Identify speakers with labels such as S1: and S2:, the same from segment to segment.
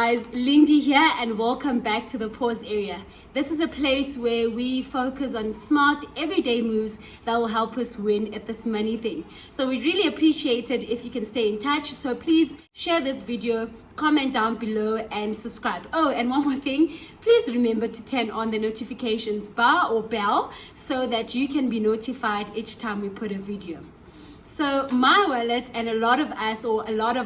S1: guys, Lindy here and welcome back to the pause area. This is a place where we focus on smart everyday moves that will help us win at this money thing. So we'd really appreciate it if you can stay in touch. So please share this video, comment down below and subscribe. Oh, and one more thing, please remember to turn on the notifications bar or bell so that you can be notified each time we put a video. So my wallet and a lot of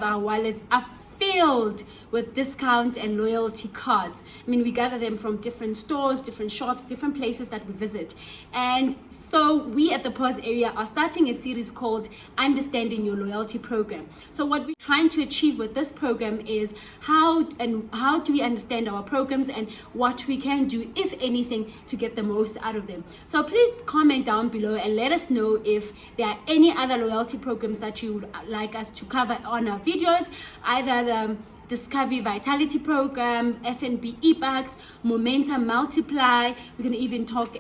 S1: our wallets are filled with discount and loyalty cards. I mean, we gather them from different stores, different shops, different places that we visit. And so we at the pause area are starting a series called Understanding Your Loyalty Program. So what we're trying to achieve with this program is how do we understand our programs and what we can do, if anything, to get the most out of them. So please comment down below and let us know if there are any other loyalty programs that you would like us to cover on our videos, either the Discovery Vitality Program, F&B eBucks, Momentum Multiply. We can even talk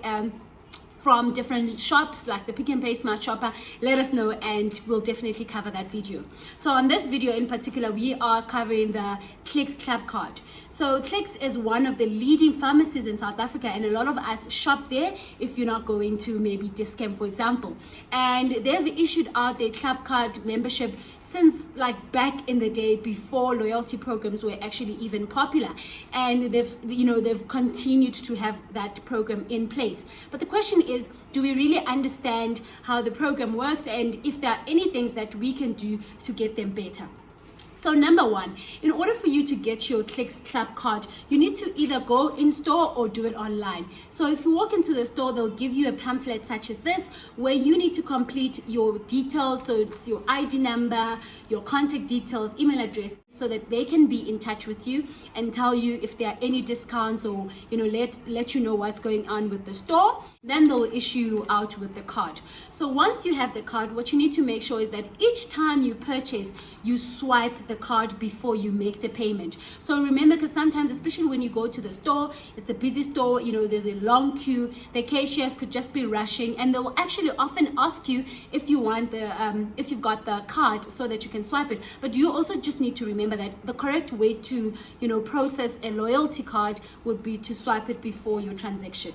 S1: from different shops like the Pick and Pay Smart Shopper. Let us know and we'll definitely cover that video. So on this video in particular, we are covering the Clicks Clubcard. So Clicks is one of the leading pharmacies in South Africa, and a lot of us shop there if you're not going to maybe Discount, for example. And they've issued out their Clubcard membership since like back in the day, before loyalty programs were actually even popular. And they've continued to have that program in place. But the question is, do we really understand how the program works and if there are any things that we can do to get them better? So number one, in order for you to get your Clicks Clubcard, you need to either go in store or do it online. So if you walk into the store, they'll give you a pamphlet such as this, where you need to complete your details. So it's your ID number, your contact details, email address, so that they can be in touch with you and tell you if there are any discounts or let you know what's going on with the store. Then they'll issue you out with the card. So once you have the card, what you need to make sure is that each time you purchase, you swipe the card before you make the payment. So remember, because sometimes, especially when you go to the store, it's a busy store, there's a long queue, the cashiers could just be rushing, and they'll actually often ask you if you want if you've got the card so that you can swipe it. But you also just need to remember that the correct way to process a loyalty card would be to swipe it before your transaction.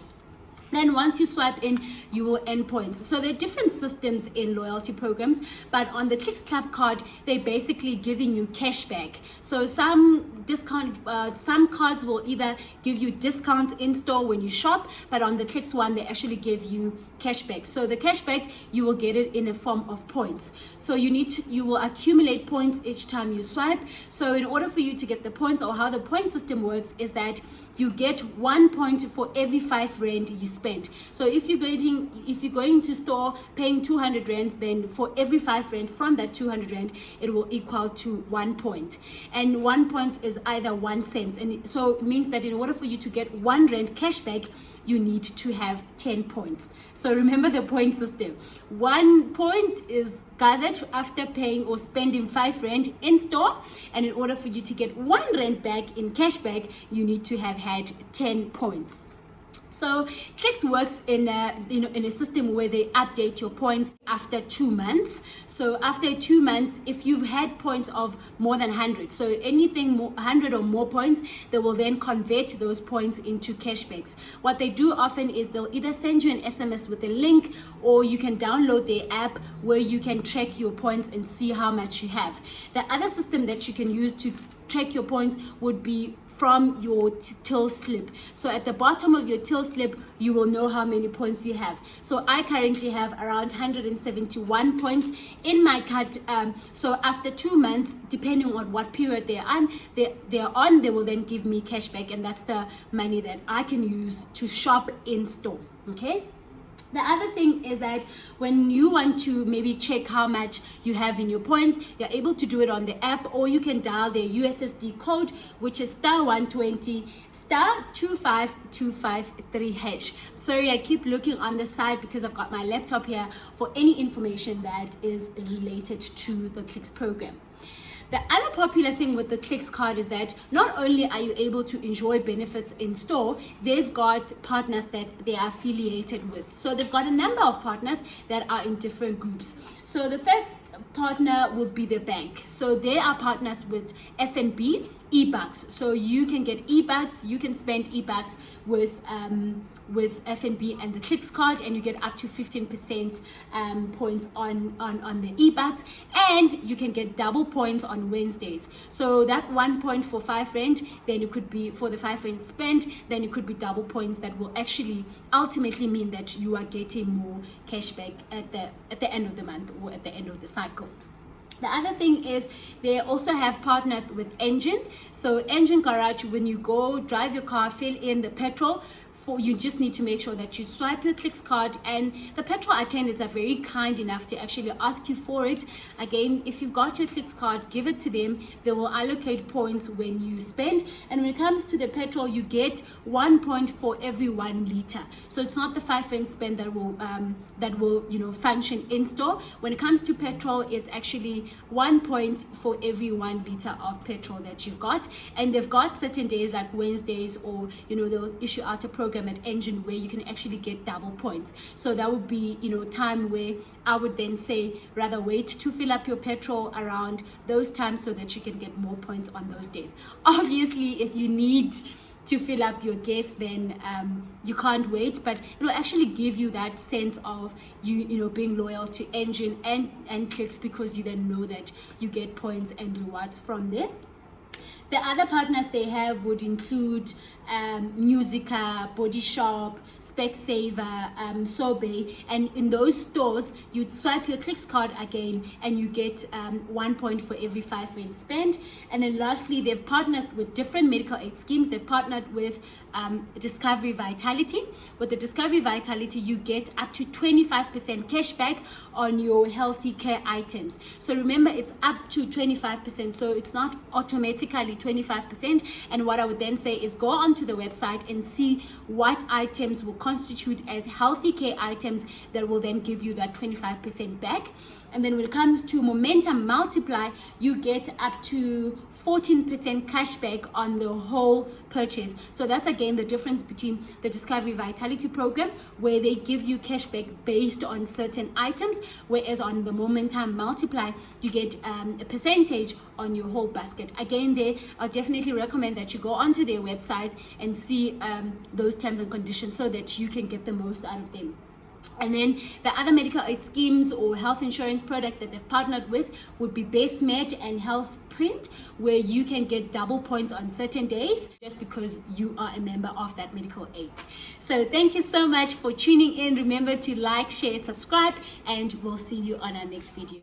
S1: Then once you swipe in, you will earn points. So there are different systems in loyalty programs, but on the Clicks Clubcard, they're basically giving you cash back. So some cards will either give you discounts in store when you shop, but on the Clicks one, they actually give you cashback. So the cashback, you will get it in a form of points. So you will accumulate points each time you swipe. So in order for you to get the points, or how the point system works, is that you get 1 point for every 5 rand you spend. So if you're going to store paying 200 rands, then for every 5 rand from that 200 rand, it will equal to 1 point. And 1 point is either 1 cent. And so it means that in order for you to get 1 rand cashback, you need to have 10 points. So remember the point system. 1 point is gathered after paying or spending 5 rand in store, and in order for you to get 1 rand back in cashback, you need to have had 10 points. So Clicks works in a system where they update your points after 2 months. So after 2 months, if you've had points of more than 100, so anything 100 or more points, they will then convert those points into cashbacks. What they do often is they'll either send you an SMS with a link, or you can download their app where you can track your points and see how much you have. The other system that you can use to track your points would be from your till slip. So at the bottom of your till slip, you will know how many points you have. So I currently have around 171 points in my card. So after 2 months, depending on what period they're on, they will then give me cash back, and that's the money that I can use to shop in store. Okay. The other thing is that when you want to maybe check how much you have in your points, you're able to do it on the app, or you can dial their USSD code, which is *120 *25253#. Sorry, I keep looking on the side because I've got my laptop here for any information that is related to the Clicks program. The other popular thing with the Clicks card is that not only are you able to enjoy benefits in store, they've got partners that they are affiliated with. So they've got a number of partners that are in different groups. So the first partner would be the bank. So they are partners with F&B, e-bucks. So you can get e-bucks, you can spend e-bucks with FNB and the Clubcard, and you get up to 15% points on the e-bucks, and you can get double points on Wednesdays. So that 1 point for 5 rand, then it could be for the 5 rand spend, then it could be double points that will actually ultimately mean that you are getting more cash back at the end of the month or at the end of the cycle. The other thing is they also have partnered with Engine. So Engine Garage, when you go drive your car, fill in the petrol, you just need to make sure that you swipe your Clubcard, and the petrol attendants are very kind enough to actually ask you for it. Again, if you've got your Clubcard, give it to them. They will allocate points when you spend. And when it comes to the petrol, you get 1 point for every 1 liter. So it's not the 5 rand spend that will function in store. When it comes to petrol, it's actually 1 point for every 1 liter of petrol that you've got. And they've got certain days like Wednesdays, or they'll issue out a program at Engine where you can actually get double points. So that would be time where I would then say rather wait to fill up your petrol around those times so that you can get more points on those days. Obviously, if you need to fill up your gas, then you can't wait, but it will actually give you that sense of you being loyal to Engine and Clicks, because you then know that you get points and rewards from there. The other partners they have would include Musica, Body Shop, Specsavers, Sobe, and in those stores you swipe your Clubcard again and you get 1 point for every 5 rand spend. And then lastly, they've partnered with different medical aid schemes. They've partnered with Discovery Vitality. With the Discovery Vitality, you get up to 25% cash back on your healthy care items. So remember, it's up to 25%, so it's not automatically 25%. And what I would then say is go onto the website and see what items will constitute as healthy care items that will then give you that 25% back. And then when it comes to Momentum Multiply, you get up to 14% cash back on the whole purchase. So that's again the difference between the Discovery Vitality program, where they give you cash back based on certain items, whereas on the Momentum Multiply, you get a percentage on your whole basket. Again, I definitely recommend that you go onto their website and see those terms and conditions so that you can get the most out of them. And then the other medical aid schemes or health insurance product that they've partnered with would be Best Med and Health Print, where you can get double points on certain days just because you are a member of that medical aid. So thank you so much for tuning in. Remember to like, share, subscribe, and we'll see you on our next video.